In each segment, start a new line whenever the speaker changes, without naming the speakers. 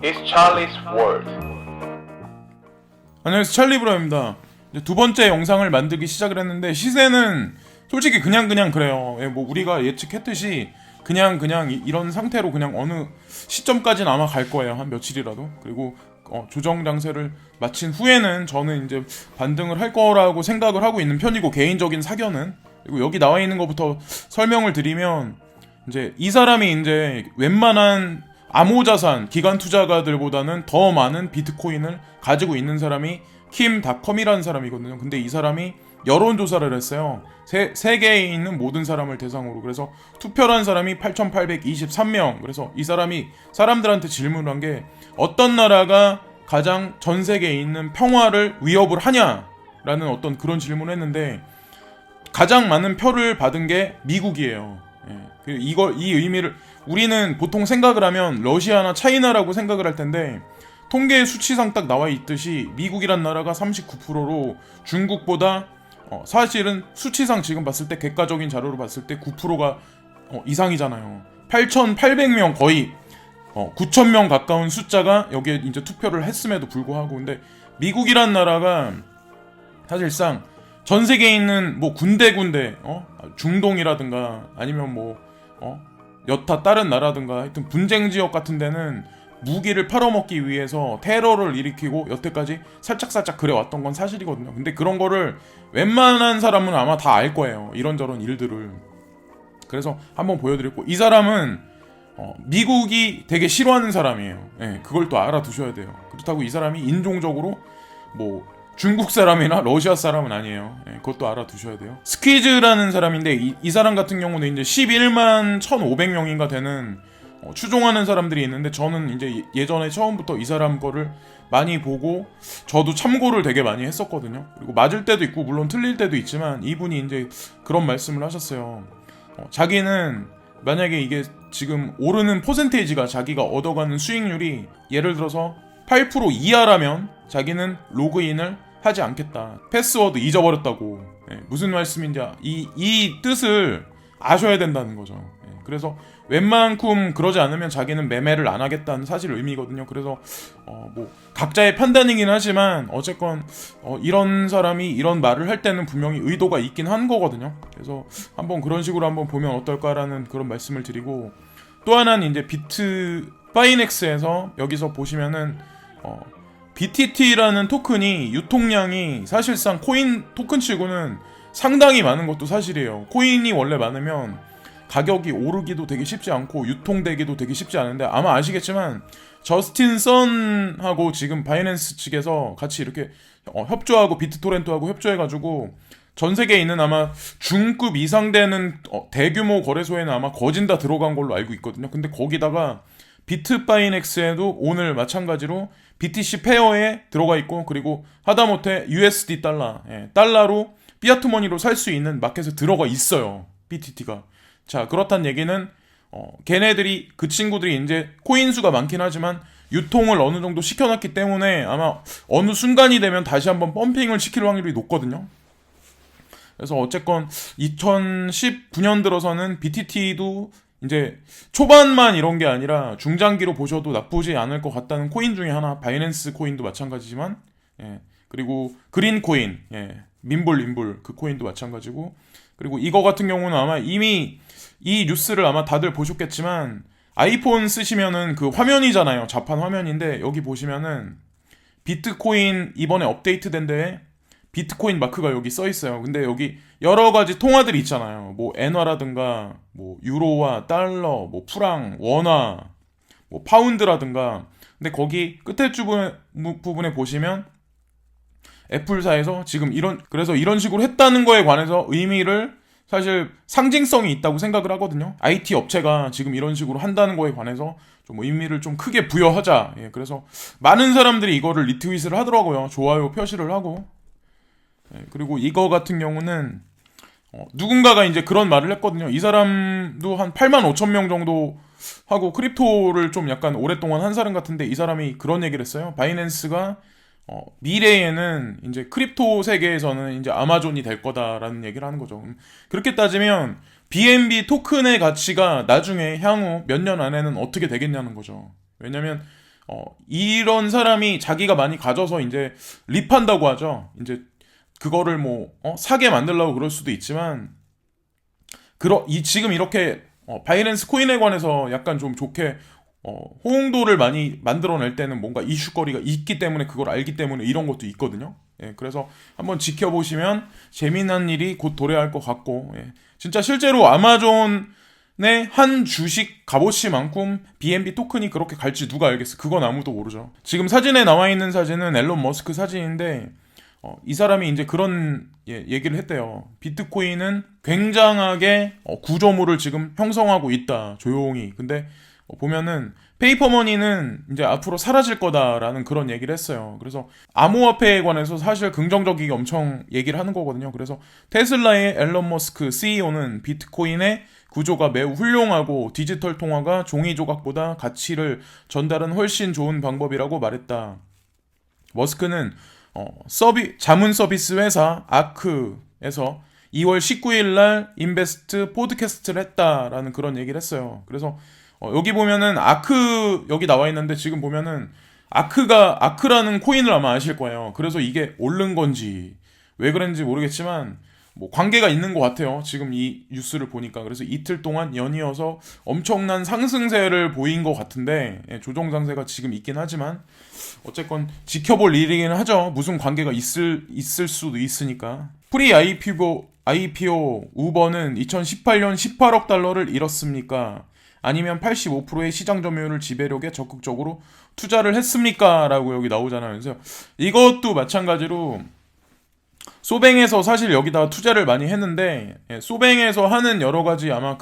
is Charlie's World.
안녕하세요, 찰리브라입니다. 이제 두 번째 영상을 만들기 시작을 했는데 시세는 솔직히 그냥 그래요. 뭐 우리가 예측했듯이 그냥 이런 상태로 그냥 어느 시점까지는 아마 갈 거예요. 한 며칠이라도. 그리고 조정 장세를 마친 후에는 저는 이제 반등을 할 거라고 생각을 하고 있는 편이고, 개인적인 사견은. 그리고 여기 나와 있는 것부터 설명을 드리면, 이제 이 사람이 이제 웬만한 암호자산 기관 투자가들보다는 더 많은 비트코인을 가지고 있는 사람이 킴닷컴이라는 사람이거든요. 근데 이 사람이 여론조사를 했어요. 세계에 있는 모든 사람을 대상으로. 그래서 투표를 한 사람이 8,823명. 그래서 이 사람이 사람들한테 질문을 한 게, 어떤 나라가 가장 전 세계에 있는 평화를 위협을 하냐라는 어떤 그런 질문을 했는데, 가장 많은 표를 받은 게 미국이에요. 이 의미를 우리는 보통 생각을 하면 러시아나 차이나라고 생각을 할 텐데, 통계 수치상 딱 나와 있듯이 미국이란 나라가 39%로 중국보다 사실은 수치상 지금 봤을 때, 객관적인 자료로 봤을 때 9%가 이상이잖아요. 8,800명, 거의 9,000명 가까운 숫자가 여기에 이제 투표를 했음에도 불구하고. 근데 미국이란 나라가 사실상 전 세계에 있는 뭐 군데 중동이라든가 아니면 여타 다른 나라든가 하여튼 분쟁 지역 같은 데는 무기를 팔아먹기 위해서 테러를 일으키고 여태까지 살짝 그래왔던 건 사실이거든요. 근데 그런 거를 웬만한 사람은 아마 다 알 거예요. 이런저런 일들을. 그래서 한번 보여드렸고, 이 사람은 미국이 되게 싫어하는 사람이에요. 그걸 또 알아두셔야 돼요. 그렇다고 이 사람이 인종적으로 뭐 중국 사람이나 러시아 사람은 아니에요. 그것도 알아두셔야 돼요. 스퀴즈라는 사람인데, 이 사람 같은 경우는 이제 11만 1,500명인가 되는 추종하는 사람들이 있는데, 저는 이제 예전에 처음부터 이 사람 거를 많이 보고 저도 참고를 되게 많이 했었거든요. 그리고 맞을 때도 있고 물론 틀릴 때도 있지만, 이분이 이제 그런 말씀을 하셨어요. 자기는 만약에 이게 지금 오르는 퍼센테이지가, 자기가 얻어가는 수익률이 예를 들어서 8% 이하라면 자기는 로그인을 하지 않겠다. 패스워드 잊어버렸다고. 무슨 말씀인지 이 뜻을 아셔야 된다는 거죠. 그래서 웬만큼 그러지 않으면 자기는 매매를 안 하겠다는 사실 의미거든요. 그래서 뭐 각자의 판단이긴 하지만 어쨌건 이런 사람이 이런 말을 할 때는 분명히 의도가 있긴 한 거거든요. 그래서 한번 그런 식으로 한번 보면 어떨까라는 그런 말씀을 드리고, 또 하나는 이제 비트파이넥스에서 여기서 보시면은 BTT라는 토큰이 유통량이 사실상 코인 토큰 치고는 상당히 많은 것도 사실이에요. 코인이 원래 많으면 가격이 오르기도 되게 쉽지 않고 유통되기도 되게 쉽지 않은데, 아마 아시겠지만 저스틴 선하고 지금 바이낸스 측에서 같이 이렇게 협조하고 비트토렌트하고 협조해가지고 전 세계에 있는 아마 중급 이상 되는 대규모 거래소에는 아마 거진 다 들어간 걸로 알고 있거든요. 근데 거기다가 비트바이넥스에도 오늘 마찬가지로 BTC 페어에 들어가 있고, 그리고 하다못해 USD 달러로 피아트머니로 살 수 있는 마켓에 들어가 있어요, BTT가. 자, 그렇단 얘기는 걔네들이, 그 친구들이 이제 코인 수가 많긴 하지만 유통을 어느 정도 시켜놨기 때문에 아마 어느 순간이 되면 다시 한번 펌핑을 시킬 확률이 높거든요. 그래서 어쨌건 2019년 들어서는 BTT도 이제 초반만 이런 게 아니라 중장기로 보셔도 나쁘지 않을 것 같다는 코인 중에 하나, 바이낸스 코인도 마찬가지지만, 그리고 그린 코인, 민불 그 코인도 마찬가지고, 그리고 이거 같은 경우는 아마 이미 이 뉴스를 아마 다들 보셨겠지만, 아이폰 쓰시면은 그 화면이잖아요. 자판 화면인데 여기 보시면은 비트코인 이번에 업데이트된 데에 비트코인 마크가 여기 써 있어요. 근데 여기 여러 가지 통화들이 있잖아요. 뭐 엔화라든가 뭐 유로화, 달러, 뭐 프랑, 원화, 뭐 파운드라든가. 근데 거기 끝에 부분에 보시면 애플사에서 지금 그래서 이런 식으로 했다는 거에 관해서 의미를, 사실 상징성이 있다고 생각을 하거든요. IT 업체가 지금 이런 식으로 한다는 거에 관해서 좀 의미를 좀 크게 부여하자. 그래서 많은 사람들이 이거를 리트윗을 하더라고요. 좋아요 표시를 하고. 그리고 이거 같은 경우는 누군가가 이제 그런 말을 했거든요. 이 사람도 한 8만 5천 명 정도 하고 크립토를 좀 약간 오랫동안 한 사람 같은데, 이 사람이 그런 얘기를 했어요. 바이낸스가 미래에는 이제 크립토 세계에서는 이제 아마존이 될 거다라는 얘기를 하는 거죠. 그렇게 따지면 BNB 토큰의 가치가 나중에 향후 몇 년 안에는 어떻게 되겠냐는 거죠. 왜냐면 이런 사람이 자기가 많이 가져서 이제 립한다고 하죠. 이제 그거를 뭐 사게 만들려고 그럴 수도 있지만 지금 이렇게 바이낸스 코인에 관해서 약간 좀 좋게 호응도를 많이 만들어낼 때는 뭔가 이슈거리가 있기 때문에 그걸 알기 때문에 이런 것도 있거든요. 예, 그래서 한번 지켜보시면 재미난 일이 곧 도래할 것 같고, 예, 진짜 실제로 아마존의 한 주식 값어치만큼 BNB 토큰이 그렇게 갈지 누가 알겠어. 그건 아무도 모르죠. 지금 사진에 나와 있는 사진은 앨런 머스크 사진인데 이 사람이 이제 그런 얘기를 했대요. 비트코인은 굉장하게 구조물을 지금 형성하고 있다. 조용히. 근데 보면은 페이퍼머니는 이제 앞으로 사라질 거다라는 그런 얘기를 했어요. 그래서 암호화폐에 관해서 사실 긍정적이게 엄청 얘기를 하는 거거든요. 그래서 테슬라의 앨런 머스크 CEO는 비트코인의 구조가 매우 훌륭하고 디지털 통화가 종이 조각보다 가치를 전달은 훨씬 좋은 방법이라고 말했다. 머스크는 자문 서비스 회사 아크에서 2월 19일 날 인베스트 포드캐스트를 했다라는 그런 얘기를 했어요. 그래서 여기 보면은 아크 여기 나와 있는데 지금 보면은 아크라는 코인을 아마 아실 거예요. 그래서 이게 오른 건지 왜 그런지 모르겠지만 뭐 관계가 있는 것 같아요. 지금 이 뉴스를 보니까. 그래서 이틀 동안 연이어서 엄청난 상승세를 보인 것 같은데, 조정 상세가 지금 있긴 하지만 어쨌건 지켜볼 일이긴 하죠. 무슨 관계가 있을 수도 있으니까. 프리 IPO 우버는 2018년 18억 달러를 잃었습니까? 아니면 85%의 시장 점유율을 지배력에 적극적으로 투자를 했습니까? 라고 여기 나오잖아요. 그래서 이것도 마찬가지로 소뱅에서 사실 여기다 투자를 많이 했는데, 소뱅에서 하는 여러 가지 아마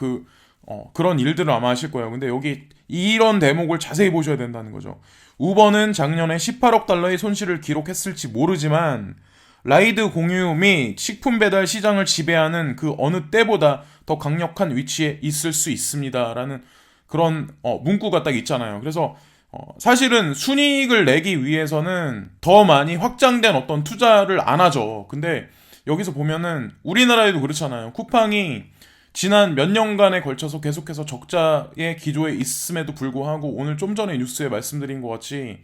그런 일들을 아마 하실 거예요. 근데 여기 이런 대목을 자세히 보셔야 된다는 거죠. 우버는 작년에 18억 달러의 손실을 기록했을지 모르지만 라이드 공유 및 식품 배달 시장을 지배하는 그 어느 때보다 더 강력한 위치에 있을 수 있습니다라는 그런 문구가 딱 있잖아요. 그래서 사실은 순이익을 내기 위해서는 더 많이 확장된 어떤 투자를 안 하죠. 근데 여기서 보면은 우리나라에도 그렇잖아요. 쿠팡이 지난 몇 년간에 걸쳐서 계속해서 적자의 기조에 있음에도 불구하고 오늘 좀 전에 뉴스에 말씀드린 것 같이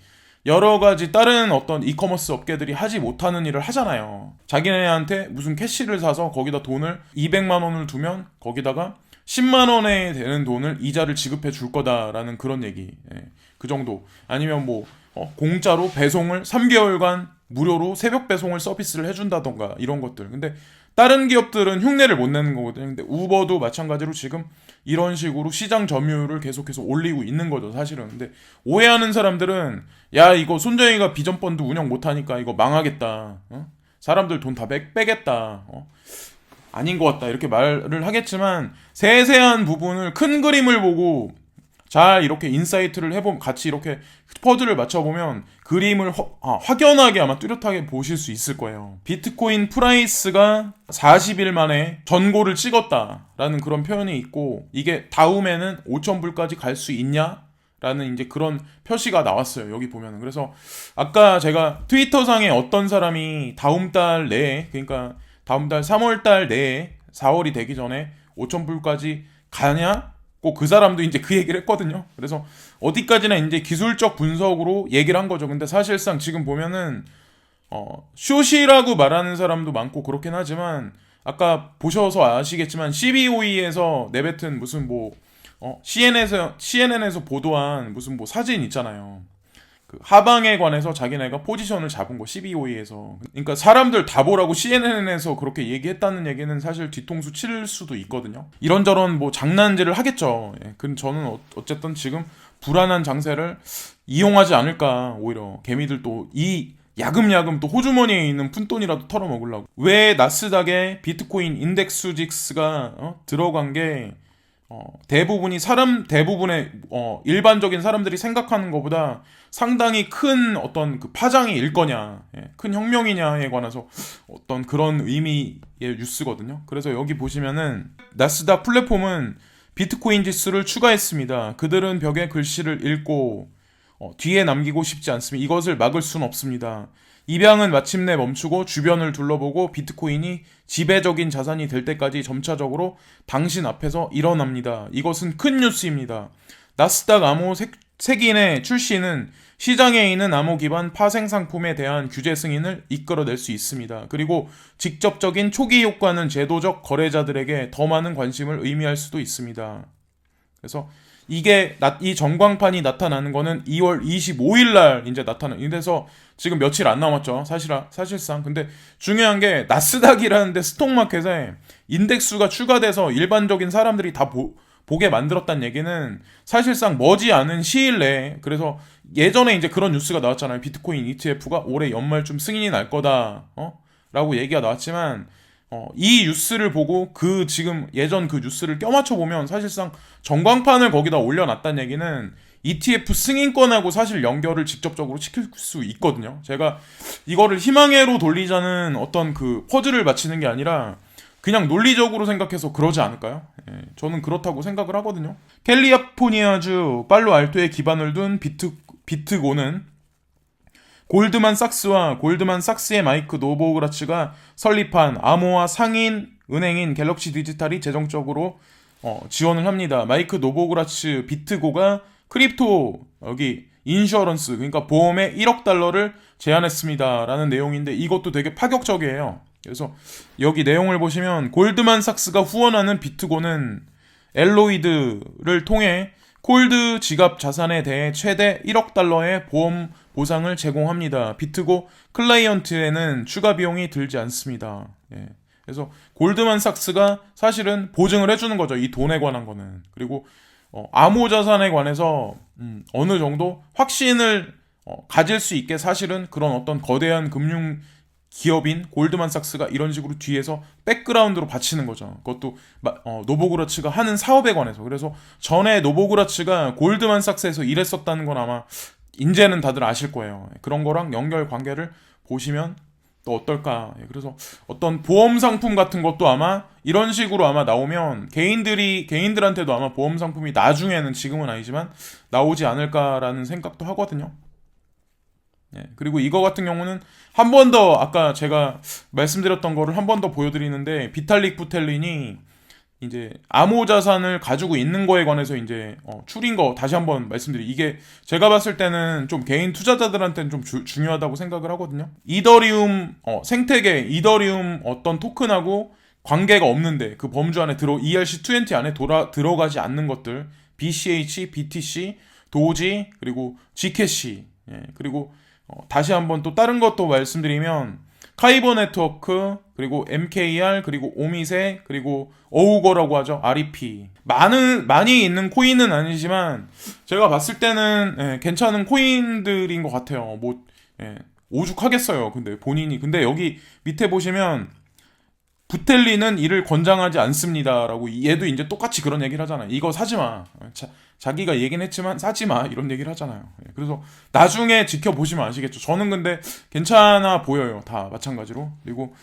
여러 가지 다른 어떤 이커머스 업계들이 하지 못하는 일을 하잖아요. 자기네한테 무슨 캐시를 사서 거기다 돈을 200만 원을 두면 거기다가 10만 원에 되는 돈을 이자를 지급해 줄 거다라는 그런 얘기. 그 정도. 아니면 뭐 공짜로 배송을 3개월간 무료로 새벽 배송을 서비스를 해준다던가 이런 것들. 근데 다른 기업들은 흉내를 못 내는 거거든요. 근데 우버도 마찬가지로 지금 이런 식으로 시장 점유율을 계속해서 올리고 있는 거죠, 사실은. 근데 오해하는 사람들은 야, 이거 손정희가 비전 펀드 운영 못 하니까 이거 망하겠다. 사람들 돈 다 빼겠다. 아닌 것 같다. 이렇게 말을 하겠지만 세세한 부분을 큰 그림을 보고 잘 이렇게 인사이트를 해보면 같이 이렇게 퍼즐을 맞춰보면 그림을 확연하게 아마 뚜렷하게 보실 수 있을 거예요. 비트코인 프라이스가 40일 만에 전고를 찍었다라는 그런 표현이 있고 이게 다음에는 5,000불까지 갈 수 있냐? 라는 이제 그런 표시가 나왔어요. 여기 보면은. 그래서 아까 제가 트위터상에 어떤 사람이 다음 달 내에, 그러니까 다음 달 3월 달 내에 4월이 되기 전에 5,000불까지 가냐? 꼭 그 사람도 이제 그 얘기를 했거든요. 그래서 어디까지나 이제 기술적 분석으로 얘기를 한 거죠. 근데 사실상 지금 보면은 숏이라고 말하는 사람도 많고 그렇긴 하지만 아까 보셔서 아시겠지만 CBOE에서 내뱉은 무슨 뭐 CNN에서 보도한 무슨 뭐 사진 있잖아요. 그 하방에 관해서 자기네가 포지션을 잡은 거 CBOE에서. 그러니까 사람들 다 보라고 CNN에서 그렇게 얘기했다는 얘기는 사실 뒤통수 칠 수도 있거든요. 이런저런 뭐 장난질을 하겠죠. 근데 저는 어쨌든 지금 불안한 장세를 이용하지 않을까. 오히려 개미들 또 이 야금야금 또 호주머니에 있는 푼돈이라도 털어먹으려고. 왜 나스닥에 비트코인 인덱스직스가 들어간 게 대부분의 일반적인 사람들이 생각하는 것보다 상당히 큰 어떤 그 파장이 일 거냐, 큰 혁명이냐에 관해서 어떤 그런 의미의 뉴스거든요. 그래서 여기 보시면은 나스닥 플랫폼은 비트코인 지수를 추가했습니다. 그들은 벽에 글씨를 읽고 뒤에 남기고 싶지 않습니다. 이것을 막을 수는 없습니다. 입양은 마침내 멈추고 주변을 둘러보고 비트코인이 지배적인 자산이 될 때까지 점차적으로 당신 앞에서 일어납니다. 이것은 큰 뉴스입니다. 나스닥 암호 색인의 출시는 시장에 있는 암호 기반 파생 상품에 대한 규제 승인을 이끌어낼 수 있습니다. 그리고 직접적인 초기 효과는 제도적 거래자들에게 더 많은 관심을 의미할 수도 있습니다. 그래서 이 전광판이 나타나는 거는 2월 25일 날 이제 이래서 지금 며칠 안 남았죠. 사실상. 근데 중요한 게 나스닥이라는 데 스톡마켓에 인덱스가 추가돼서 일반적인 사람들이 다 보게 만들었다는 얘기는 사실상 머지않은 시일 내에, 그래서 예전에 이제 그런 뉴스가 나왔잖아요. 비트코인 ETF가 올해 연말쯤 승인이 날 거다. 라고 얘기가 나왔지만 이 뉴스를 보고 지금 예전 그 뉴스를 껴맞춰 보면 사실상 전광판을 거기다 올려놨다는 얘기는 ETF 승인권하고 사실 연결을 직접적으로 시킬 수 있거든요. 제가 이거를 희망회로 돌리자는 어떤 그 퍼즐을 맞히는 게 아니라 그냥 논리적으로 생각해서 그러지 않을까요? 저는 그렇다고 생각을 하거든요. 캘리포니아주 팔로알토에 기반을 둔 비트고는 골드만삭스와 골드만삭스의 마이크 노보그라츠가 설립한 암호화 상인 은행인 갤럭시 디지털이 재정적으로 지원을 합니다. 마이크 노보그라츠 비트고가 크립토 여기 인슈어런스, 그러니까 보험에 1억 달러를 제안했습니다 라는 내용인데, 이것도 되게 파격적이에요. 그래서 여기 내용을 보시면 골드만삭스가 후원하는 비트고는 엘로이드를 통해 콜드 지갑 자산에 대해 최대 1억 달러의 보험 보상을 제공합니다. 비트고 클라이언트에는 추가 비용이 들지 않습니다. 그래서 골드만삭스가 사실은 보증을 해주는 거죠. 이 돈에 관한 거는. 그리고 암호 자산에 관해서 어느 정도 확신을 가질 수 있게 사실은 그런 어떤 거대한 금융 기업인 골드만삭스가 이런 식으로 뒤에서 백그라운드로 바치는 거죠. 그것도 노보그라츠가 하는 사업에 관해서. 그래서 전에 노보그라츠가 골드만삭스에서 일했었다는 건 아마 이제는 다들 아실 거예요. 그런 거랑 연결 관계를 보시면 또 어떨까. 그래서 어떤 보험 상품 같은 것도 아마 이런 식으로 아마 나오면 개인들한테도 아마 보험 상품이 나중에는, 지금은 아니지만 나오지 않을까라는 생각도 하거든요. 그리고 이거 같은 경우는 한 번 더 아까 제가 말씀드렸던 거를 한 번 더 보여드리는데, 비탈릭 부텔린이 이제 암호 자산을 가지고 있는 거에 관해서 이제 추린 거 다시 한번 이게 제가 봤을 때는 좀 개인 투자자들한테는 좀 중요하다고 생각을 하거든요. 이더리움 생태계 이더리움 어떤 토큰하고 관계가 없는데 그 범주 안에 ERC20 안에 들어가지 않는 것들, BCH, BTC, 도지, 그리고 Gcash, 그리고 다시 한번 또 다른 것도 말씀드리면 카이버 네트워크, 그리고 MKR, 그리고 오미세, 그리고 어우거라고 하죠. REP. 많이 있는 코인은 아니지만 제가 봤을 때는 괜찮은 코인들인 것 같아요. 오죽하겠어요. 근데 여기 밑에 보시면 부텔리는 이를 권장하지 않습니다라고, 얘도 이제 똑같이 그런 얘기를 하잖아요. 이거 사지 마. 자기가 얘기는 했지만 사지 마, 이런 얘기를 하잖아요. 그래서 나중에 지켜보시면 아시겠죠. 저는 근데 괜찮아 보여요. 다 마찬가지로. 그리고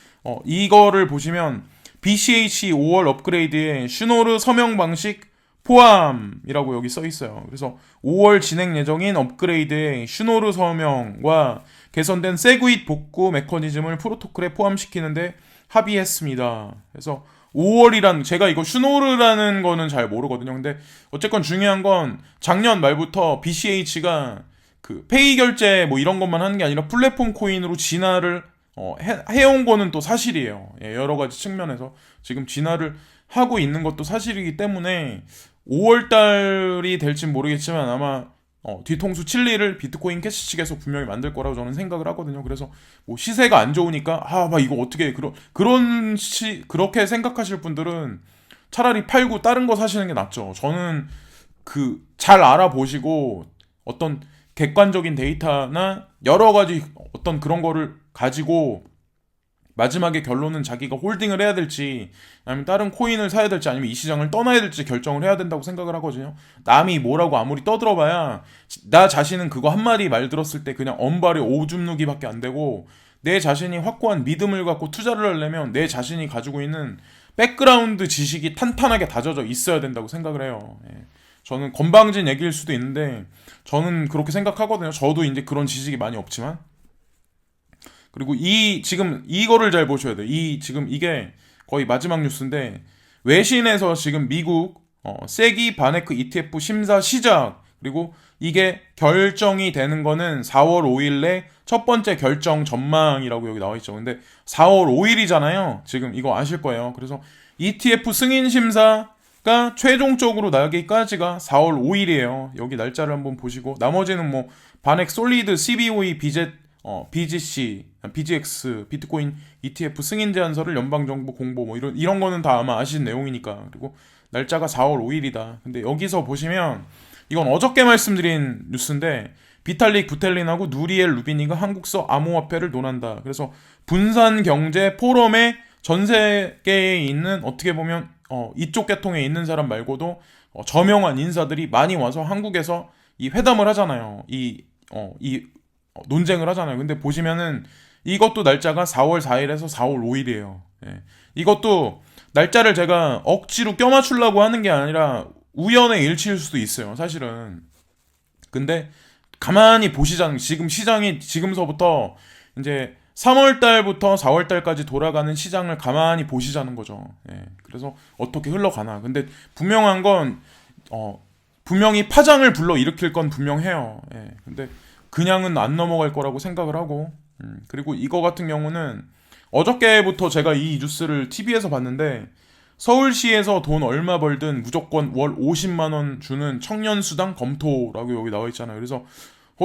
이거를 보시면 BCH 5월 업그레이드에 슈노르 서명 방식 포함이라고 여기 써 있어요. 그래서 5월 진행 예정인 업그레이드에 슈노르 서명과 개선된 세그윗 복구 메커니즘을 프로토콜에 포함시키는데 합의했습니다. 그래서 5월이란, 제가 이거 슈노르라는 거는 잘 모르거든요. 근데 어쨌건 중요한 건 작년 말부터 BCH가 그 페이 결제 이런 것만 하는 게 아니라 플랫폼 코인으로 진화를 해온 거는 또 사실이에요. 여러 가지 측면에서 지금 진화를 하고 있는 것도 사실이기 때문에 5월달이 될진 모르겠지만 아마 뒤통수 칠리를 비트코인 캐시 측에서 분명히 만들 거라고 저는 생각을 하거든요. 그래서 시세가 안 좋으니까 이거 어떻게 그렇게 생각하실 분들은 차라리 팔고 다른 거 사시는 게 낫죠. 저는 잘 알아보시고 어떤 객관적인 데이터나 여러 가지 어떤 그런 거를 가지고 마지막에 결론은 자기가 홀딩을 해야 될지 아니면 다른 코인을 사야 될지 아니면 이 시장을 떠나야 될지 결정을 해야 된다고 생각을 하거든요. 남이 뭐라고 아무리 떠들어봐야 나 자신은 그거 한마디 말 들었을 때 그냥 언발에 오줌 누기밖에 안 되고, 내 자신이 확고한 믿음을 갖고 투자를 하려면 내 자신이 가지고 있는 백그라운드 지식이 탄탄하게 다져져 있어야 된다고 생각을 해요. 저는 건방진 얘기일 수도 있는데 저는 그렇게 생각하거든요. 저도 이제 그런 지식이 많이 없지만. 그리고 지금 이거를 잘 보셔야 돼요. 지금 이게 거의 마지막 뉴스인데, 외신에서 지금 미국 세기 바네크 ETF 심사 시작, 그리고 이게 결정이 되는 거는 4월 5일에 첫 번째 결정 전망이라고 여기 나와 있죠. 근데 4월 5일이잖아요. 지금 이거 아실 거예요. 그래서 ETF 승인 심사가 최종적으로 나기까지가 4월 5일이에요. 여기 날짜를 한번 보시고 나머지는 뭐 반액 솔리드, CBOE, BGC, BGX, 비트코인 ETF 승인 제안서를 연방정부 공보 뭐 이런 거는 다 아마 아시는 내용이니까. 그리고 날짜가 4월 5일이다. 근데 여기서 보시면 이건 어저께 말씀드린 뉴스인데 비탈릭 부텔린하고 누리엘 루비니가 한국서 암호화폐를 논한다. 그래서 분산 경제 포럼에 전 세계에 있는 어떻게 보면 이쪽 계통에 있는 사람 말고도 저명한 인사들이 많이 와서 한국에서 이 회담을 하잖아요. 이 논쟁을 하잖아요. 근데 보시면은 이것도 날짜가 4월 4일에서 4월 5일이에요. 예. 이것도 날짜를 제가 억지로 껴맞추려고 하는 게 아니라 우연의 일치일 수도 있어요. 사실은. 근데 가만히 보시자는 지금 시장이 지금서부터 이제 3월 달부터 4월 달까지 돌아가는 시장을 가만히 보시자는 거죠. 예. 그래서 어떻게 흘러가나. 근데 분명한 건 분명히 파장을 불러 일으킬 건 분명해요. 예. 근데 그냥은 안 넘어갈 거라고 생각을 하고 그리고 이거 같은 경우는 어저께부터 제가 이 뉴스를 TV에서 봤는데 서울시에서 돈 얼마 벌든 무조건 월 50만 원 주는 청년 수당 검토라고 여기 나와 있잖아요. 그래서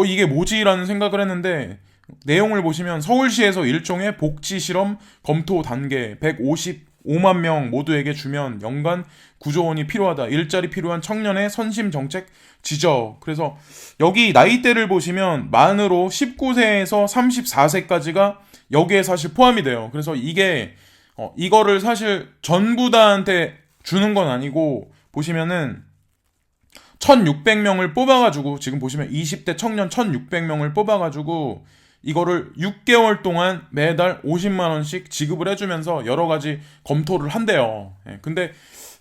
이게 뭐지라는 생각을 했는데 내용을 보시면 서울시에서 일종의 복지 실험 검토 단계 155만 명 모두에게 주면 연간 9조 원이 필요하다. 일자리 필요한 청년의 선심 정책 지적. 그래서 여기 나이대를 보시면 만으로 19세에서 34세까지가 여기에 사실 포함이 돼요. 그래서 이게 이거를 사실 전부 다한테 주는 건 아니고 보시면은 1600명을 뽑아가지고 지금 보시면 20대 청년 1600명을 뽑아가지고 이거를 6개월 동안 매달 50만 원씩 지급을 해주면서 여러 가지 검토를 한대요. 예, 근데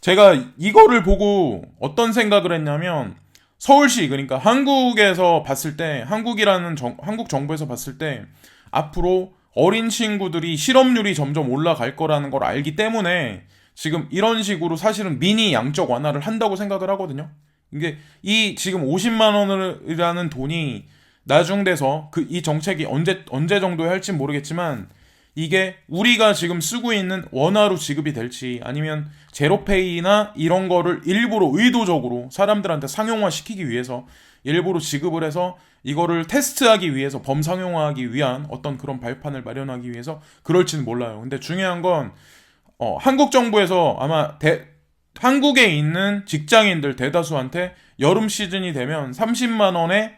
제가 이거를 보고 어떤 생각을 했냐면 서울시 그러니까 한국에서 봤을 때 한국 정부에서 봤을 때 앞으로 어린 친구들이 실업률이 점점 올라갈 거라는 걸 알기 때문에 지금 이런 식으로 사실은 미니 양적 완화를 한다고 생각을 하거든요. 이게 이 지금 50만 원이라는 돈이 나중돼서 이 정책이 언제 정도에 할지 모르겠지만 이게 우리가 지금 쓰고 있는 원화로 지급이 될지 아니면 제로페이나 이런 거를 일부러 의도적으로 사람들한테 상용화 시키기 위해서 일부러 지급을 해서 이거를 테스트하기 위해서 범상용화하기 위한 어떤 그런 발판을 마련하기 위해서 그럴지는 몰라요. 근데 중요한 건 한국 정부에서 아마 한국에 있는 직장인들 대다수한테 여름 시즌이 되면 30만 원의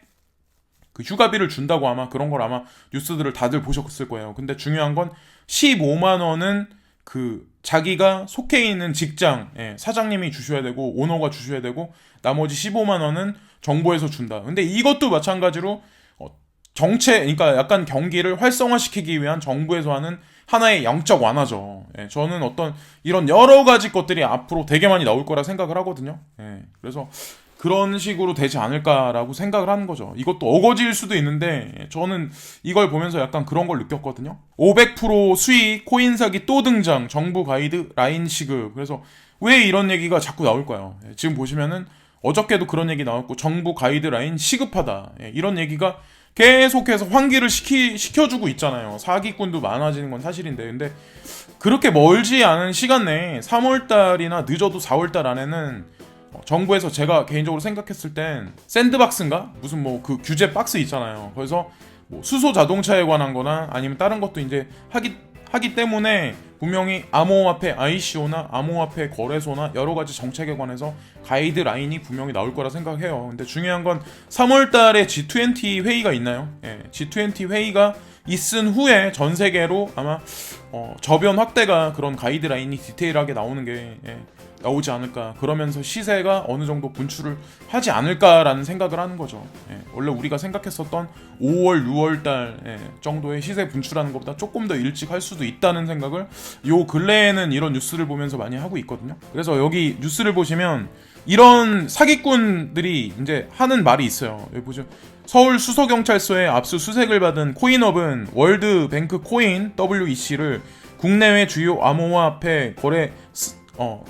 그 휴가비를 준다고 아마 그런 걸 아마 뉴스들을 다들 보셨을 거예요. 근데 중요한 건 15만 원은 그 자기가 속해 있는 직장 사장님이 주셔야 되고 오너가 주셔야 되고 나머지 15만 원은 정부에서 준다. 근데 이것도 마찬가지로 그러니까 약간 경기를 활성화시키기 위한 정부에서 하는 하나의 양적 완화죠. 저는 어떤 이런 여러 가지 것들이 앞으로 되게 많이 나올 거라 생각을 하거든요. 그래서 그런 식으로 되지 않을까라고 생각을 하는 거죠. 이것도 어거지일 수도 있는데 저는 이걸 보면서 약간 그런 걸 느꼈거든요. 500% 수익 코인 사기 또 등장 정부 가이드 라인 시급. 그래서 왜 이런 얘기가 자꾸 나올까요? 지금 보시면은 어저께도 그런 얘기 나왔고 정부 가이드 라인 시급하다. 이런 얘기가 계속해서 환기를 시켜주고 있잖아요. 사기꾼도 많아지는 건 사실인데 근데 그렇게 멀지 않은 시간 내에 3월달이나 늦어도 4월달 안에는 정부에서 제가 개인적으로 생각했을 땐 샌드박스인가? 무슨 뭐 그 규제 박스 있잖아요. 그래서 뭐 수소 자동차에 관한 거나 아니면 다른 것도 이제 하기 때문에 분명히 암호화폐 ICO나 암호화폐 거래소나 여러 가지 정책에 관해서 가이드라인이 분명히 나올 거라 생각해요. 근데 중요한 건 3월 달에 G20 회의가 있나요? G20 회의가 있은 후에 전 세계로 아마 저변 확대가 그런 가이드라인이 디테일하게 나오는 게 나오지 않을까. 그러면서 시세가 어느 정도 분출을 하지 않을까라는 생각을 하는 거죠. 원래 우리가 생각했었던 5월, 6월 달 정도의 시세 분출하는 것보다 조금 더 일찍 할 수도 있다는 생각을 요 근래에는 이런 뉴스를 보면서 많이 하고 있거든요. 그래서 여기 뉴스를 보시면 이런 사기꾼들이 이제 하는 말이 있어요. 여기 보죠. 서울 수서경찰서에 압수수색을 받은 코인업은 월드뱅크 코인 WEC를 국내외 주요 암호화폐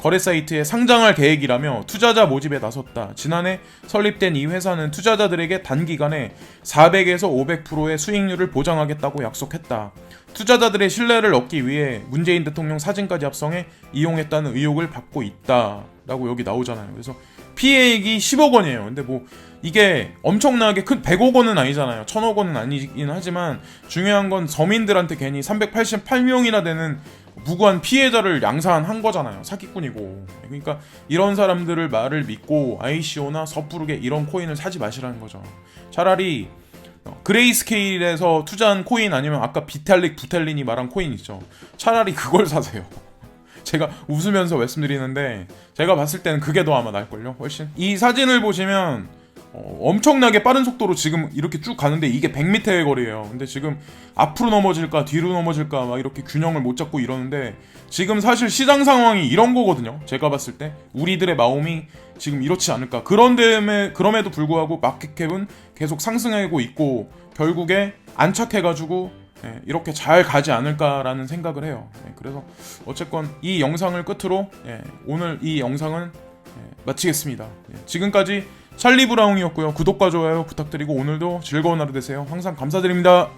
거래 사이트에 상장할 계획이라며 투자자 모집에 나섰다. 지난해 설립된 이 회사는 투자자들에게 단기간에 400에서 500%의 수익률을 보장하겠다고 약속했다. 투자자들의 신뢰를 얻기 위해 문재인 대통령 사진까지 합성해 이용했다는 의혹을 받고 있다라고 여기 나오잖아요. 그래서 피해액이 10억 원이에요. 근데 뭐 이게 엄청나게 큰 100억 원은 아니잖아요. 1000억 원은 아니긴 하지만 중요한 건 서민들한테 괜히 388명이나 되는 무고한 피해자를 양산한 거잖아요. 사기꾼이고. 그러니까 이런 사람들을 말을 믿고 ICO나 섣부르게 이런 코인을 사지 마시라는 거죠. 차라리 그레이스케일에서 투자한 코인 아니면 아까 비탈릭 부텔린이 말한 코인 있죠. 차라리 그걸 사세요. 제가 웃으면서 말씀드리는데 제가 봤을 때는 그게 더 아마 나을걸요. 훨씬. 이 사진을 보시면 엄청나게 빠른 속도로 지금 이렇게 쭉 가는데 이게 100m의 거리예요. 근데 지금 앞으로 넘어질까 뒤로 넘어질까 막 이렇게 균형을 못 잡고 이러는데 지금 사실 시장 상황이 이런 거거든요. 제가 봤을 때 우리들의 마음이 지금 이렇지 않을까. 그럼에도 불구하고 마켓캡은 계속 상승하고 있고 결국에 안착해가지고 이렇게 잘 가지 않을까라는 생각을 해요. 그래서 어쨌건 이 영상을 끝으로 오늘 이 영상은 마치겠습니다. 지금까지 찰리 브라운이었고요. 구독과 좋아요 부탁드리고 오늘도 즐거운 하루 되세요. 항상 감사드립니다.